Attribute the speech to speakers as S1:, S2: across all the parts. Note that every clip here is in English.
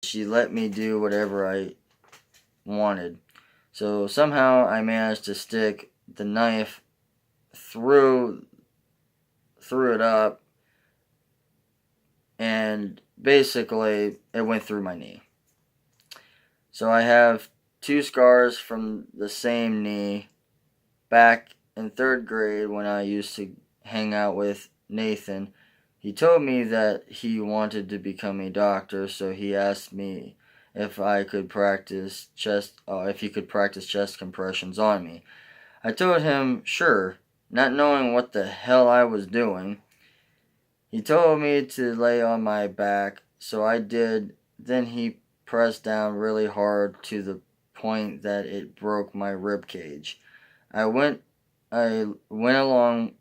S1: she let me do whatever I wanted. So somehow I managed to stick the knife through it up, and basically it went through my knee. So I have 2 scars from the same knee back in 3rd grade when I used to hang out with Nathan. He told me that he wanted to become a doctor, so he asked me if I could practice if he could practice chest compressions on me. I told him sure, not knowing what the hell I was doing. He told me to lay on my back, so I did. Then he pressed down really hard to the point that it broke my rib cage. I went a long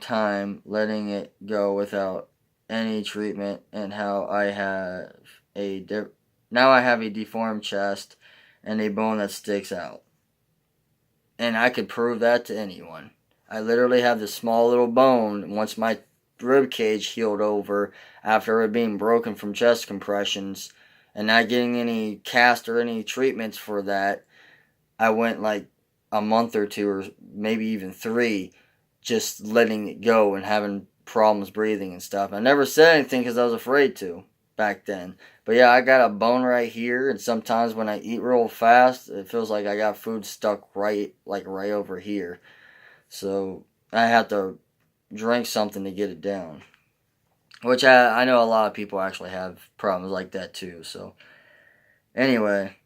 S1: time letting it go without any treatment, and now I have a deformed chest and a bone that sticks out. And I could prove that to anyone. I literally have this small little bone. Once my rib cage healed over after it being broken from chest compressions and not getting any cast or any treatments for that, I went like a month or 2 or maybe even 3 just letting it go and having problems breathing and stuff. I never said anything because I was afraid to back then. But yeah, I got a bone right here, and sometimes when I eat real fast, it feels like I got food stuck right over here. So I have to drink something to get it down. Which I know a lot of people actually have problems like that too. So anyway,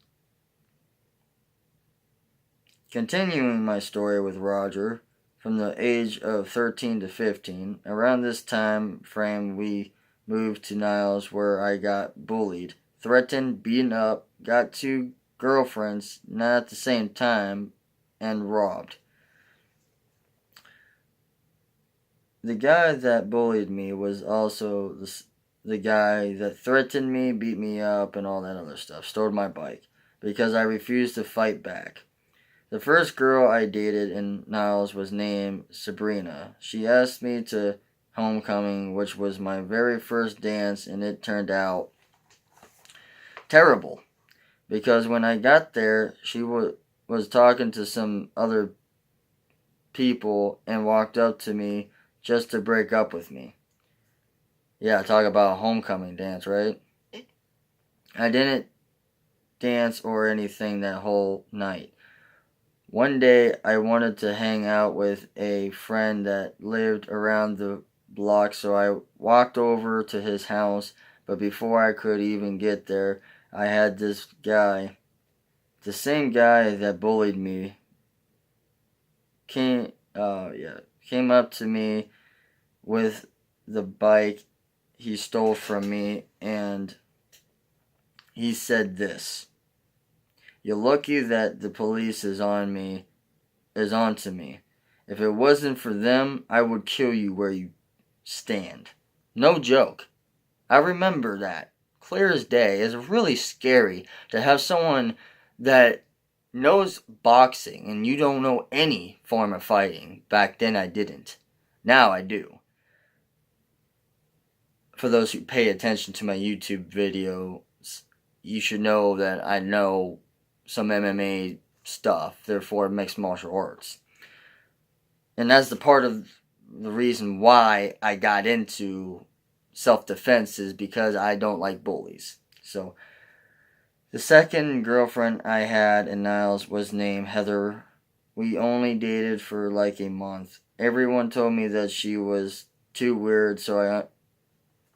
S1: continuing my story with Roger, from the age of 13 to 15, around this time frame we moved to Niles where I got bullied, threatened, beaten up, got 2 girlfriends not at the same time, and robbed. The guy that bullied me was also the guy that threatened me, beat me up, and all that other stuff, stole my bike, because I refused to fight back. The first girl I dated in Niles was named Sabrina. She asked me to homecoming, which was my very first dance, and it turned out terrible. Because when I got there, she was talking to some other people and walked up to me just to break up with me. Yeah, talk about a homecoming dance, right? I didn't dance or anything that whole night. One day, I wanted to hang out with a friend that lived around the block, so I walked over to his house, but before I could even get there, I had this guy, the same guy that bullied me, came up to me with the bike he stole from me, and he said this: "You're lucky that the police is on to me. If it wasn't for them, I would kill you where you stand." No joke. I remember that clear as day. It's really scary to have someone that knows boxing and you don't know any form of fighting. Back then I didn't. Now I do. For those who pay attention to my YouTube videos, you should know that I know some MMA stuff, therefore mixed martial arts. And that's the part of the reason why I got into self-defense, is because I don't like bullies. So the second girlfriend I had in Niles was named Heather. We only dated for like a month. Everyone told me that she was too weird, so I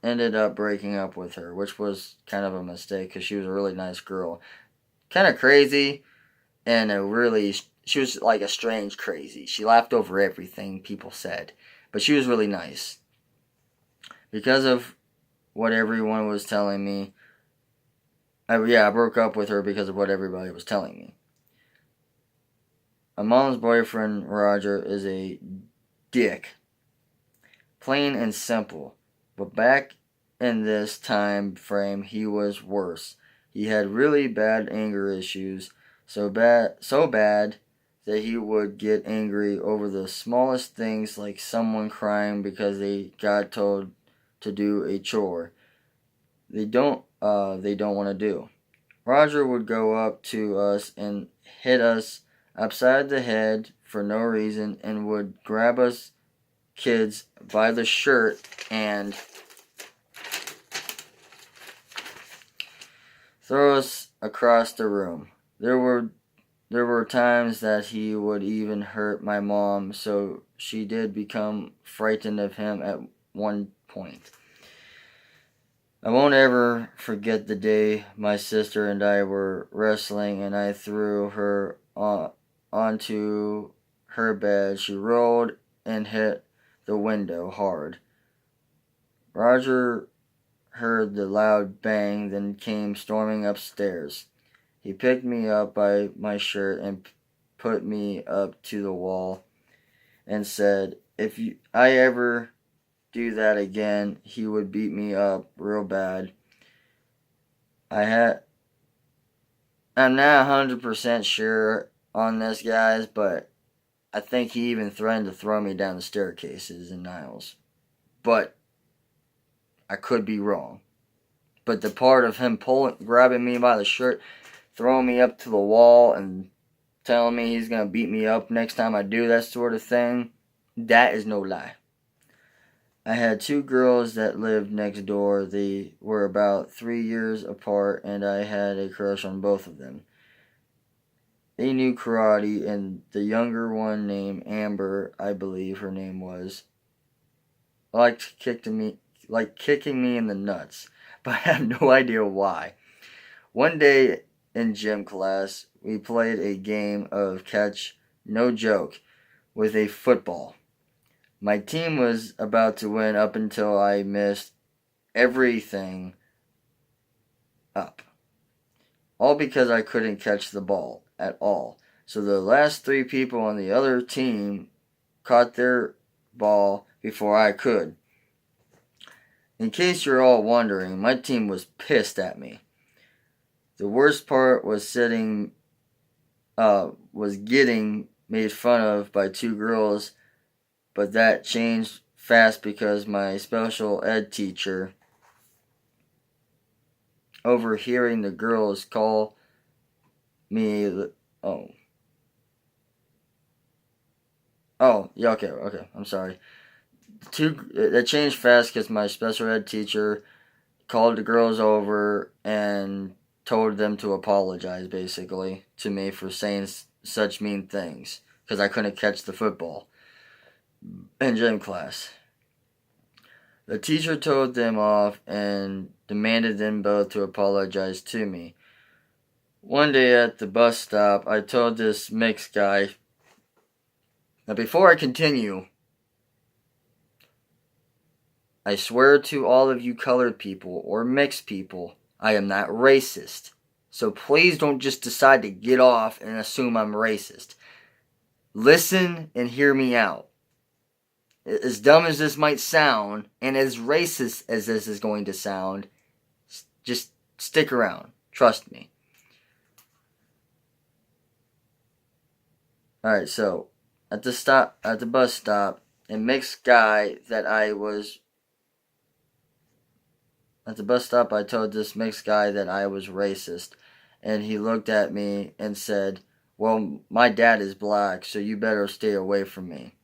S1: ended up breaking up with her, which was kind of a mistake because she was a really nice girl. Kind of crazy, and she was like a strange crazy. She laughed over everything people said, but she was really nice. Because of what everyone was telling me, I broke up with her because of what everybody was telling me. My mom's boyfriend, Roger, is a dick. Plain and simple. But back in this time frame, he was worse. He had really bad anger issues, so bad that he would get angry over the smallest things, like someone crying because they got told to do a chore. they don't want to do. Roger would go up to us and hit us upside the head for no reason and would grab us kids by the shirt and throw us across the room. There were times that he would even hurt my mom, so she did become frightened of him at one point. I won't ever forget the day my sister and I were wrestling and I threw her onto her bed. She rolled and hit the window hard. Roger heard the loud bang, then came storming upstairs. He picked me up by my shirt and put me up to the wall and said, I ever do that again, he would beat me up real bad. I'm not 100% sure on this, guys, but I think he even threatened to throw me down the staircases in Niles. But I could be wrong. But the part of him grabbing me by the shirt, throwing me up to the wall, and telling me he's going to beat me up next time I do that sort of thing, that is no lie. I had two girls that lived next door. They were about 3 years apart, and I had a crush on both of them. They knew karate, and the younger one, named Amber, I believe her name was, liked kicking me in the nuts, but I have no idea why. One day in gym class, we played a game of catch, no joke, with a football. My team was about to win up until I missed everything up. All because I couldn't catch the ball at all. So the last 3 people on the other team caught their ball before I could. In case you're all wondering, my team was pissed at me. The worst part was getting made fun of by 2 girls, but that changed fast because my special ed teacher, overhearing the girls call me okay, I'm sorry. That changed fast because my special ed teacher called the girls over and told them to apologize, basically, to me for saying such mean things because I couldn't catch the football in gym class. The teacher told them off and demanded them both to apologize to me. One day at the bus stop, I told this mixed guy. Now, before I continue, I swear to all of you colored people or mixed people, I am not racist. So please don't just decide to get off and assume I'm racist. Listen and hear me out. As dumb as this might sound, and as racist as this is going to sound, just stick around. Trust me. Alright, so at the bus stop, a mixed guy that I was at the bus stop, I told this mixed guy that I was racist, and he looked at me and said, "Well, my dad is black, so you better stay away from me."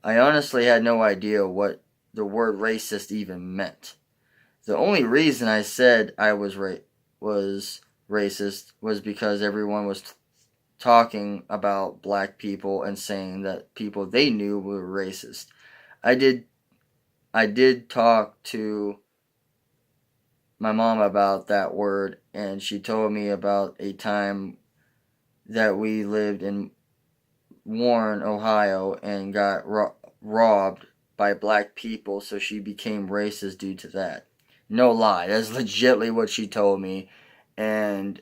S1: I honestly had no idea what the word racist even meant. The only reason I said I was racist was because everyone was talking about black people and saying that people they knew were racist. I did talk to my mom about that word, and she told me about a time that we lived in Warren, Ohio, and got robbed by black people, so she became racist due to that. No lie, that's legitimately what she told me, and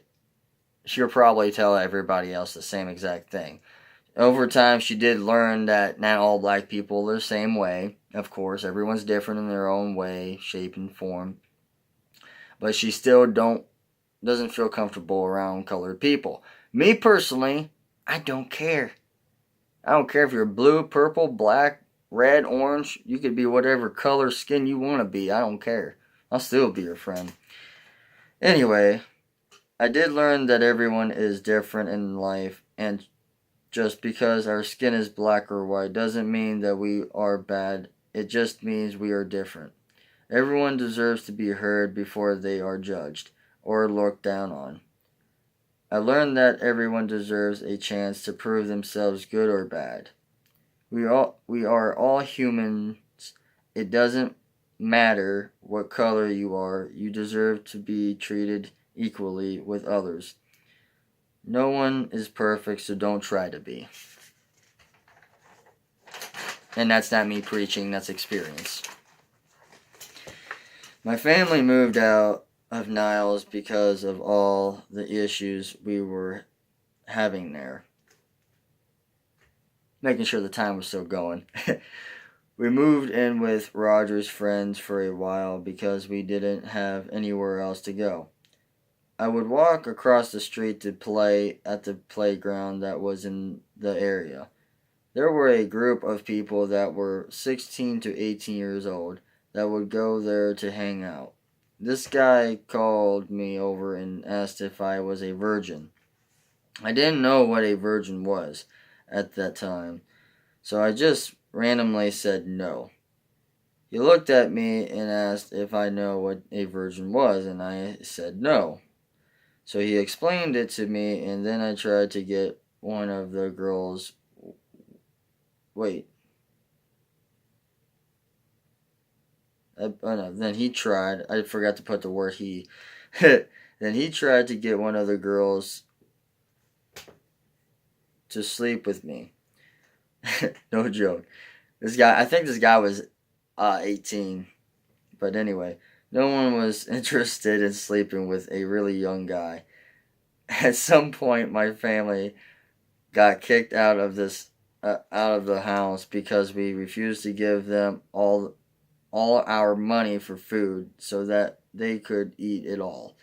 S1: she'll probably tell everybody else the same exact thing. Over time, she did learn that not all black people are the same way. Of course, everyone's different in their own way, shape, and form. But she still doesn't feel comfortable around colored people. Me personally, I don't care. I don't care if you're blue, purple, black, red, orange. You could be whatever color skin you want to be. I don't care. I'll still be your friend. Anyway, I did learn that everyone is different in life, and just because our skin is black or white doesn't mean that we are bad. It just means we are different. Everyone deserves to be heard before they are judged or looked down on. I learned that everyone deserves a chance to prove themselves good or bad. We are all humans. It doesn't matter what color you are. You deserve to be treated equally with others. No one is perfect, so don't try to be. And that's not me preaching, that's experience. My family moved out of Niles because of all the issues we were having there. Making sure the time was still going. We moved in with Roger's friends for a while because we didn't have anywhere else to go. I would walk across the street to play at the playground that was in the area. There were a group of people that were 16 to 18 years old that would go there to hang out. This guy called me over and asked if I was a virgin. I didn't know what a virgin was at that time, so I just randomly said no. He looked at me and asked if I know what a virgin was, and I said no. So he explained it to me, and then I tried to get one of the girls. Wait. No, then he tried. I forgot to put the word he. Then he tried to get one of the girls to sleep with me. No joke. I think this guy was 18. But anyway, no one was interested in sleeping with a really young guy. At some point, my family got kicked out of the house because we refused to give them all our money for food so that they could eat it all.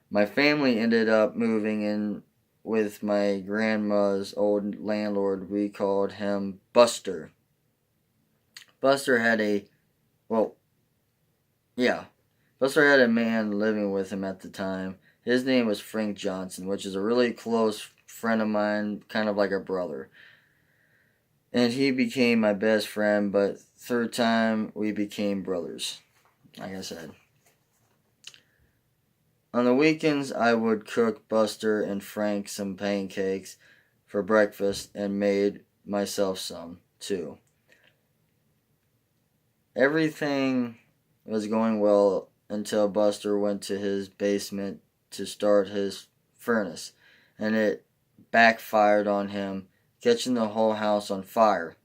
S1: My family ended up moving in with my grandma's old landlord. We called him Buster. Buster had a man living with him at the time. His name was Frank Johnson, which is a really close friend of mine, kind of like a brother. And he became my best friend, but through time, we became brothers, like I said. On the weekends, I would cook Buster and Frank some pancakes for breakfast and made myself some, too. Everything was going well until Buster went to his basement to start his furnace, and it backfired on him, catching the whole house on fire.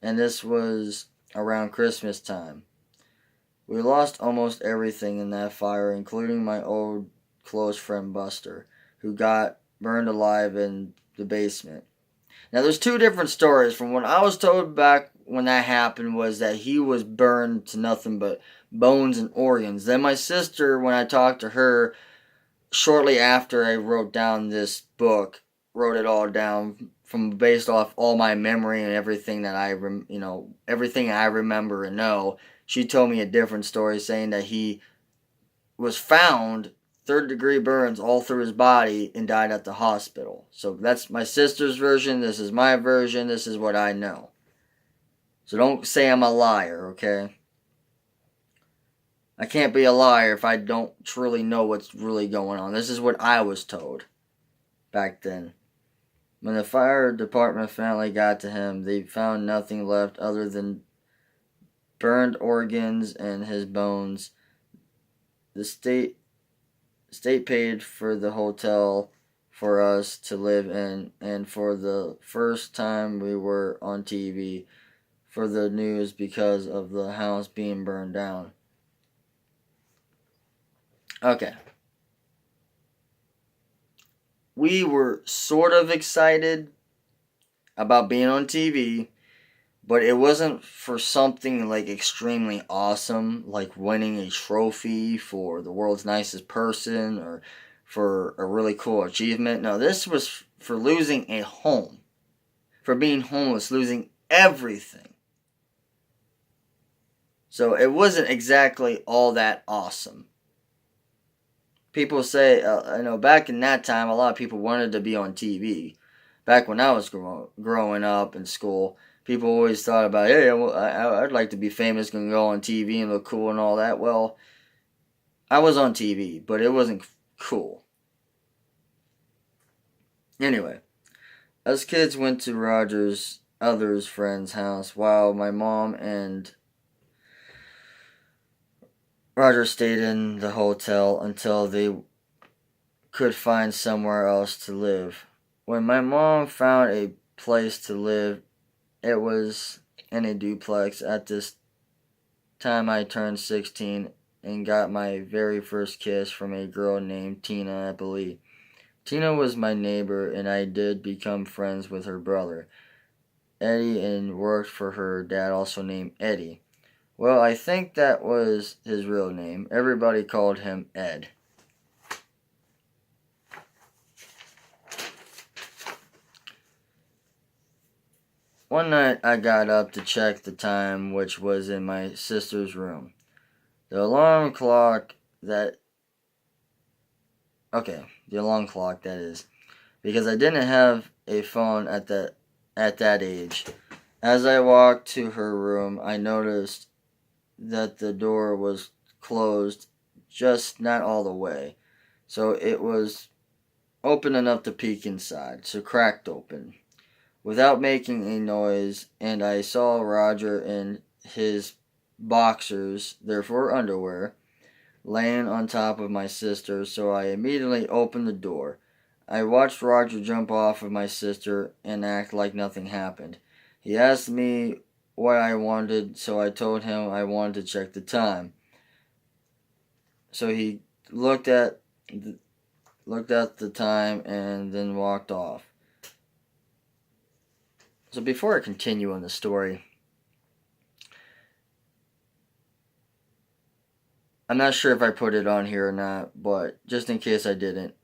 S1: And this was around Christmas time. We lost almost everything in that fire, including my old close friend Buster, who got burned alive in the basement. Now, there's two different stories. From what I was told back when that happened was that he was burned to nothing but bones and organs. Then my sister, when I talked to her shortly after I wrote down this book, wrote it all down from based off all my memory and everything that everything I remember and know. She told me a different story, saying that he was found third-degree burns all through his body and died at the hospital. So that's my sister's version. This is my version. This is what I know. So don't say I'm a liar, okay? I can't be a liar if I don't truly know what's really going on. This is what I was told back then. When the fire department finally got to him, they found nothing left other than burned organs and his bones. The state paid for the hotel for us to live in, and for the first time we were on TV for the news because of the house being burned down. Okay. We were sort of excited about being on TV, but it wasn't for something like extremely awesome, like winning a trophy for the world's nicest person or for a really cool achievement. No, this was for losing a home, for being homeless, losing everything. So it wasn't exactly all that awesome. People say, back in that time, a lot of people wanted to be on TV. Back when I was growing up in school, people always thought about, hey, I'd like to be famous and go on TV and look cool and all that. Well, I was on TV, but it wasn't cool. Anyway, us kids went to Roger's other friend's house while my mom and Roger stayed in the hotel until they could find somewhere else to live. When my mom found a place to live, it was in a duplex. At this time, I turned 16 and got my very first kiss from a girl named Tina, I believe. Tina was my neighbor, and I did become friends with her brother, Eddie, and worked for her dad, also named Eddie. Well, I think that was his real name. Everybody called him Ed. One night I got up to check the time, which was in my sister's room. The alarm clock that is, because I didn't have a phone at that age. As I walked to her room, I noticed that the door was closed, just not all the way. So it was open enough to peek inside, so cracked open, without making a noise, and I saw Roger in his boxers, therefore underwear, laying on top of my sister, so I immediately opened the door. I watched Roger jump off of my sister and act like nothing happened. He asked me what I wanted, so I told him I wanted to check the time. So he looked at the time and then walked off. So before I continue on the story, I'm not sure if I put it on here or not, but just in case I didn't,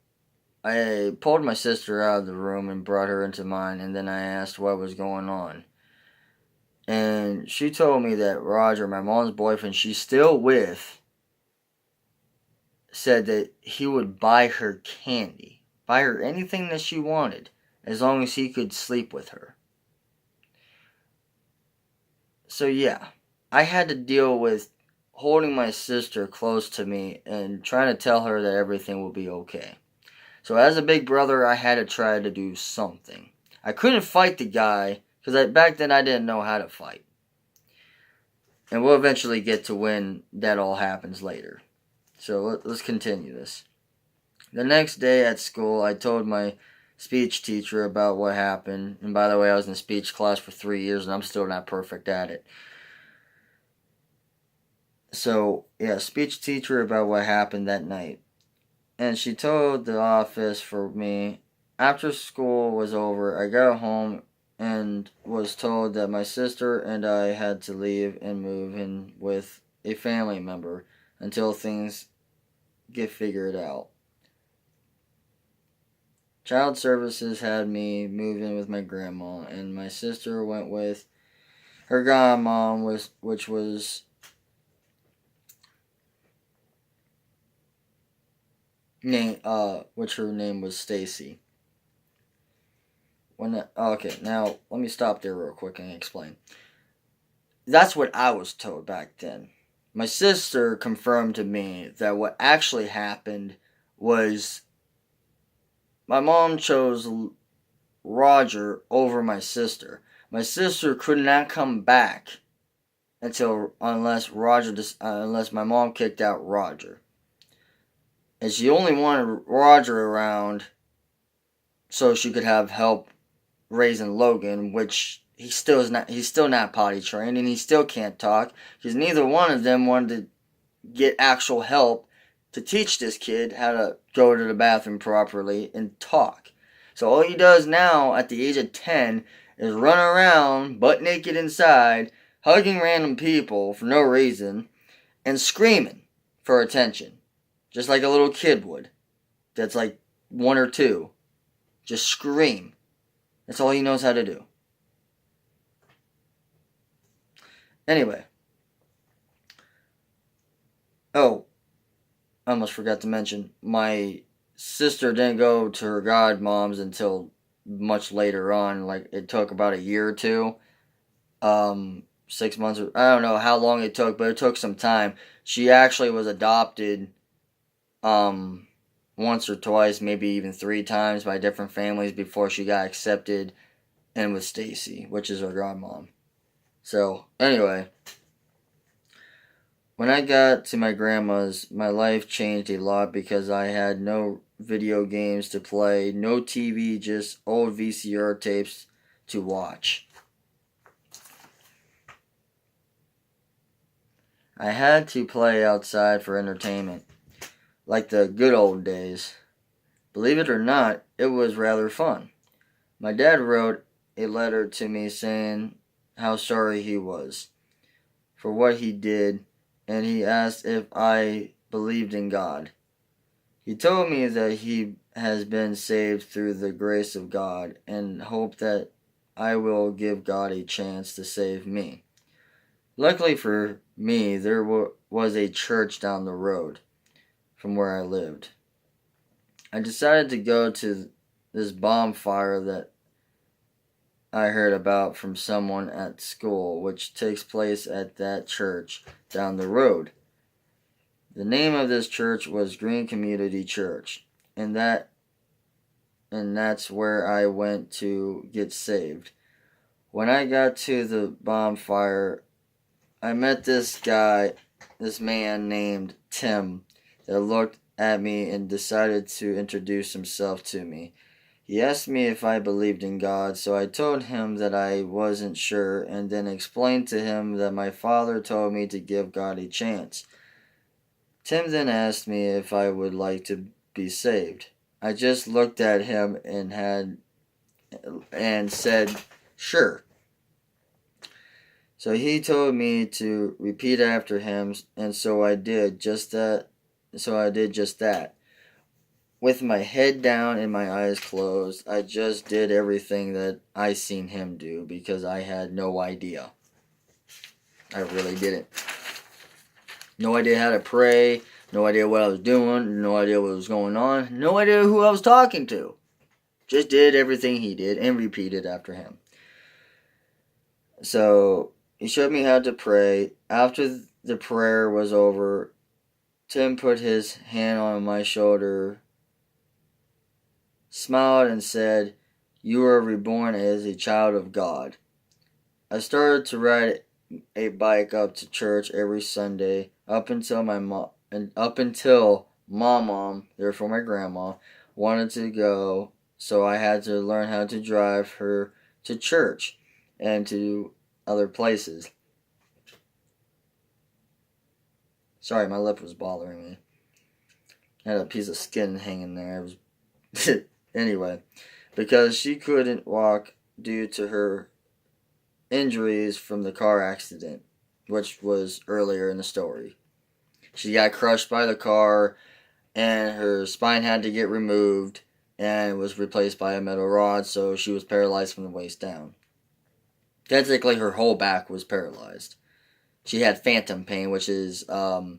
S1: I pulled my sister out of the room and brought her into mine, and then I asked what was going on. And she told me that Roger, my mom's boyfriend she's still with, said that he would buy her candy, buy her anything that she wanted, as long as he could sleep with her. So yeah, I had to deal with holding my sister close to me and trying to tell her that everything will be okay. So as a big brother, I had to try to do something. I couldn't fight the guy, because back then I didn't know how to fight. And we'll eventually get to when that all happens later. So let's continue this. The next day at school, I told my speech teacher about what happened. And by the way, I was in speech class for 3 years and I'm still not perfect at it. So, yeah, speech teacher about what happened that night. And she told the office for me. After school was over, I got home and was told that my sister and I had to leave and move in with a family member until things get figured out. Child Services had me move in with my grandma, and my sister went with her godmom, which her name was Stacy. Okay, now let me stop there real quick and explain. That's what I was told back then. My sister confirmed to me that what actually happened was my mom chose Roger over my sister. My sister could not come back unless my mom kicked out Roger. And she only wanted Roger around so she could have help raising Logan, which he's still not potty trained and he still can't talk because neither one of them wanted to get actual help to teach this kid how to go to the bathroom properly and talk. So all he does now at the age of 10 is run around butt naked inside, hugging random people for no reason and screaming for attention, just like a little kid would that's like 1 or 2. Just scream. That's all he knows how to do. Anyway, Oh, I almost forgot to mention, my sister didn't go to her godmom's until much later on. Like, it took about a year or two. 6 months. I don't know how long it took, but it took some time. She actually was adopted um, once or twice, maybe even 3 times by different families before she got accepted and with Stacy, which is her godmom. So, anyway, when I got to my grandma's, my life changed a lot because I had no video games to play, no TV, just old VCR tapes to watch. I had to play outside for entertainment, like the good old days. Believe it or not, it was rather fun. My dad wrote a letter to me saying how sorry he was for what he did, and he asked if I believed in God. He told me that he has been saved through the grace of God and hoped that I will give God a chance to save me. Luckily for me, there was a church down the road from where I lived. I decided to go to this bonfire that I heard about from someone at school, which takes place at that church down the road. The name of this church was Green Community Church, and that's where I went to get saved. When I got to the bonfire, I met this man named Tim, that looked at me and decided to introduce himself to me. He asked me if I believed in God, so I told him that I wasn't sure and then explained to him that my father told me to give God a chance. Tim then asked me if I would like to be saved. I just looked at him and said, "Sure." So he told me to repeat after him, and so I did just that. With my head down and my eyes closed, I just did everything that I seen him do because I had no idea. I really didn't. No idea how to pray, no idea what I was doing, no idea what was going on, no idea who I was talking to. Just did everything he did and repeated after him. So he showed me how to pray. After the prayer was over, Tim put his hand on my shoulder, smiled, and said, "You are reborn as a child of God." I started to ride a bike up to church every Sunday up until my mom, therefore my grandma, wanted to go, so I had to learn how to drive her to church and to other places. Sorry, my lip was bothering me. I had a piece of skin hanging there. It was anyway, because she couldn't walk due to her injuries from the car accident, which was earlier in the story. She got crushed by the car, and her spine had to get removed and was replaced by a metal rod, so she was paralyzed from the waist down. Technically, her whole back was paralyzed. She had phantom pain, which is a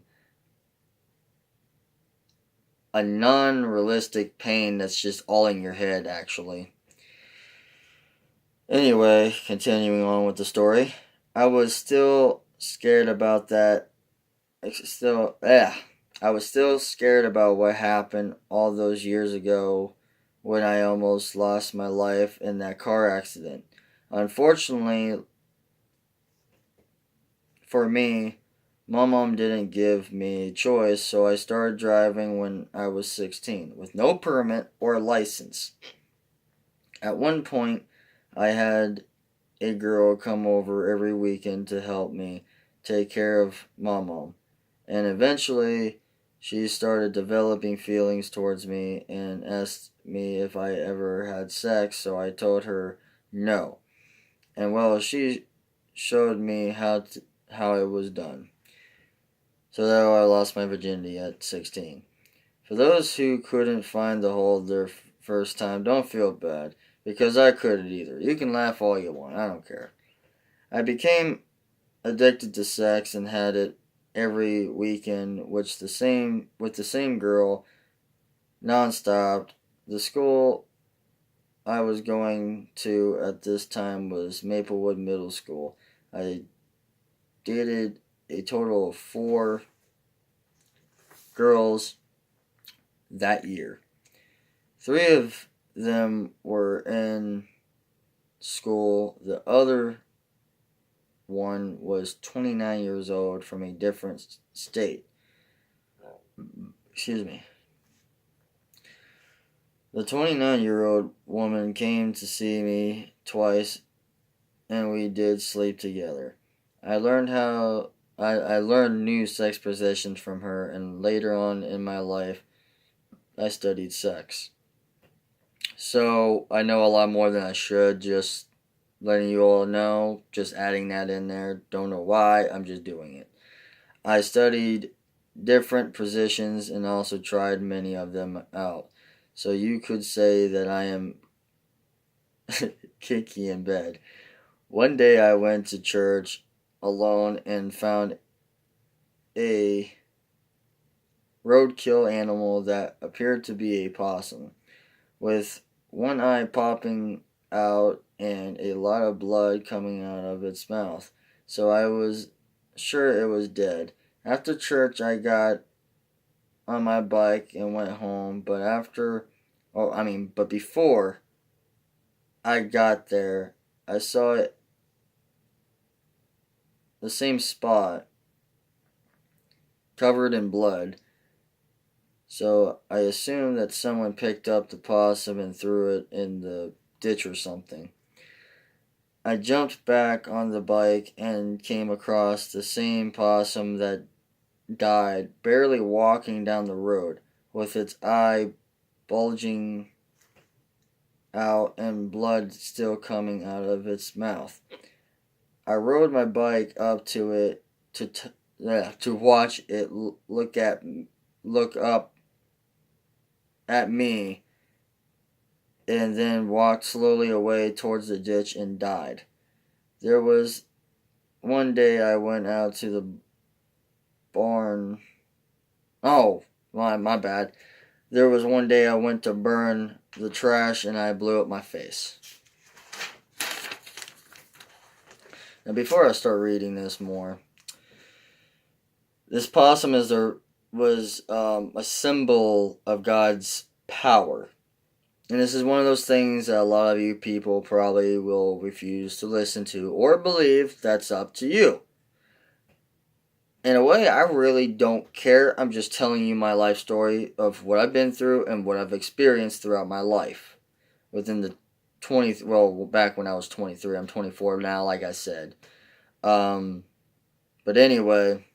S1: non-realistic pain that's just all in your head, actually. Anyway, continuing on with the story, I was still scared about that. I was still scared about what happened all those years ago when I almost lost my life in that car accident. Unfortunately for me, my mom didn't give me a choice, so I started driving when I was 16 with no permit or license. At one point, I had a girl come over every weekend to help me take care of my mom. And eventually, she started developing feelings towards me and asked me if I ever had sex, so I told her no. And well, she showed me how it was done. So that's how I lost my virginity at 16. For those who couldn't find the hole their first time, don't feel bad, because I couldn't either. You can laugh all you want, I don't care. I became addicted to sex and had it every weekend, with the same girl, nonstop. The school I was going to at this time was Maplewood Middle School. I dated a total of 4 girls that year. 3 of them were in school. The other one was 29 years old from a different state. Excuse me. The 29-year-old woman came to see me twice, and we did sleep together. I learned new sex positions from her, and later on in my life, I studied sex. So I know a lot more than I should. Just letting you all know, just adding that in there. Don't know why, I'm just doing it. I studied different positions and also tried many of them out. So you could say that I am kinky in bed. One day I went to church alone and found a roadkill animal that appeared to be a possum, with one eye popping out and a lot of blood coming out of its mouth. So I was sure it was dead. After church, I got on my bike and went home, but before I got there, I saw it, the same spot, covered in blood. So I assumed that someone picked up the possum and threw it in the ditch or something. I jumped back on the bike and came across the same possum that died, barely walking down the road, with its eye bulging out and blood still coming out of its mouth. I rode my bike up to it to watch it look up at me, and then walked slowly away towards the ditch and died. There was one day I went out to the barn. Oh, my bad. There was one day I went to burn the trash and I blew up my face. Now, before I start reading this more, this possum was a symbol of God's power. And this is one of those things that a lot of you people probably will refuse to listen to or believe. That's up to you. In a way, I really don't care. I'm just telling you my life story of what I've been through and what I've experienced throughout my life. Within the back when I was 23. I'm 24 now, like I said. But anyway,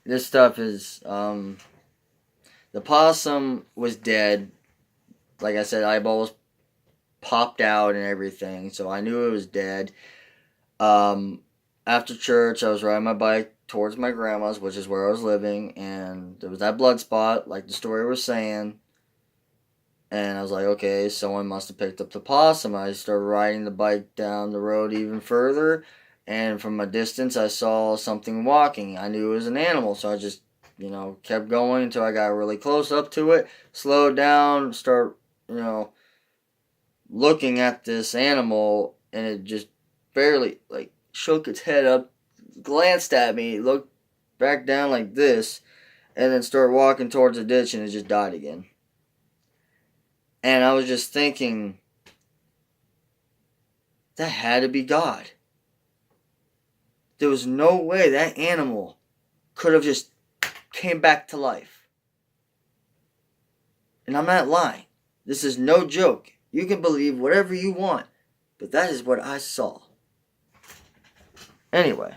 S1: this stuff is, the possum was dead. Like I said, eyeballs popped out and everything, so I knew it was dead. After church, I was riding my bike towards my grandma's, which is where I was living, and there was that blood spot, like the story was saying. And I was like, okay, someone must have picked up the possum. I started riding the bike down the road even further, and from a distance, I saw something walking. I knew it was an animal, so I just, kept going until I got really close up to it, slowed down, start, looking at this animal, and it just barely, shook its head up, glanced at me, looked back down like this, and then started walking towards the ditch, and it just died again. And I was just thinking, that had to be God. There was no way that animal could have just came back to life. And I'm not lying. This is no joke. You can believe whatever you want, but that is what I saw. Anyway,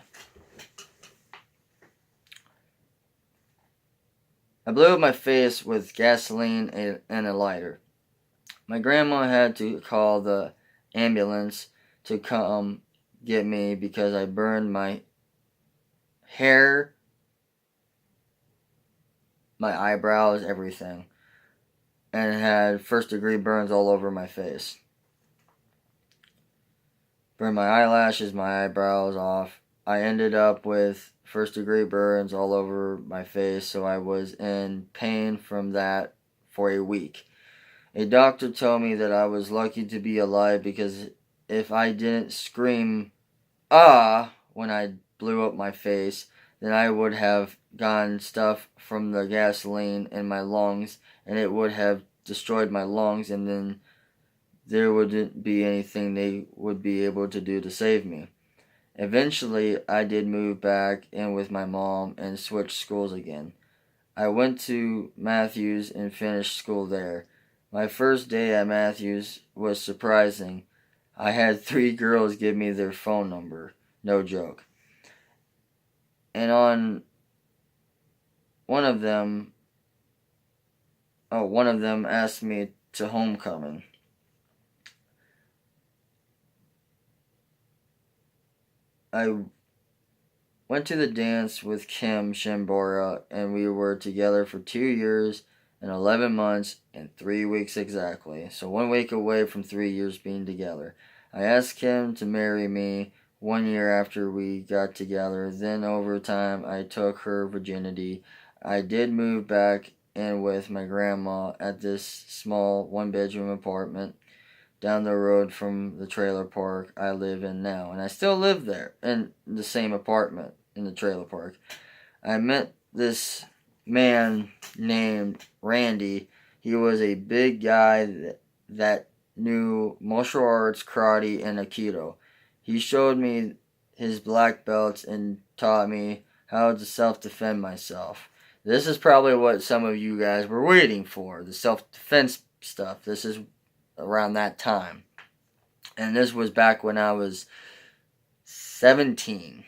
S1: I blew up my face with gasoline and a lighter. My grandma had to call the ambulance to come get me because I burned my hair, my eyebrows, everything, and had first-degree burns all over my face. Burned my eyelashes, my eyebrows off. I ended up with first-degree burns all over my face, so I was in pain from that for a week. A doctor told me that I was lucky to be alive because if I didn't scream, ah, when I blew up my face, then I would have gotten stuff from the gasoline in my lungs and it would have destroyed my lungs, and then there wouldn't be anything they would be able to do to save me. Eventually, I did move back in with my mom and switch schools again. I went to Matthews and finished school there. My first day at Matthews was surprising. I had 3 girls give me their phone number. No joke. And on one of them, one of them asked me to homecoming. I went to the dance with Kim Shimbora, and we were together for 2 years and 11 months and 3 weeks exactly. So 1 week away from 3 years being together. I asked Kim to marry me 1 year after we got together. Then over time, I took her virginity. I did move back in with my grandma at this small one-bedroom apartment down the road from the trailer park I live in now. And I still live there in the same apartment in the trailer park. I met this man named Randy. He was a big guy that knew martial arts, karate, and aikido. He showed me his black belts and taught me how to self-defend myself. This is probably what some of you guys were waiting for, the self-defense stuff. This is around that time. And this was back when I was 17.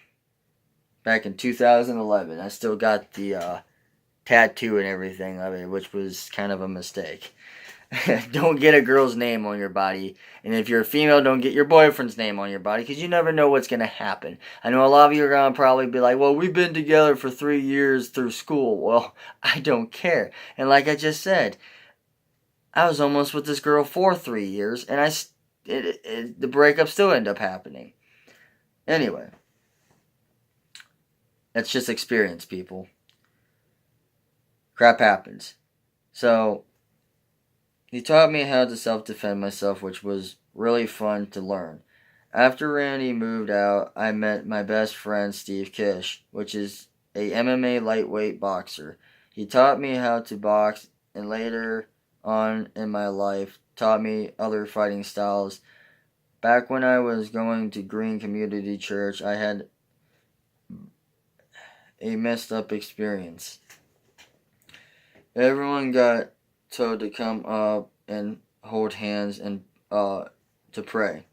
S1: Back in 2011. I still got the tattoo and everything of it, which was kind of a mistake. Don't get a girl's name on your body. And if you're a female, don't get your boyfriend's name on your body, because you never know what's going to happen. I know a lot of you are going to probably be like, well, we've been together for 3 years through school. Well, I don't care. And like I just said, I was almost with this girl for 3 years, and the breakup still ended up happening. Anyway, that's just experience, people. Crap happens. So, he taught me how to self-defend myself, which was really fun to learn. After Randy moved out, I met my best friend, Steve Kish, which is a MMA lightweight boxer. He taught me how to box, and later on in my life, taught me other fighting styles. Back when I was going to Green Community Church, I had a messed up experience. Everyone got told to come up and hold hands and to pray.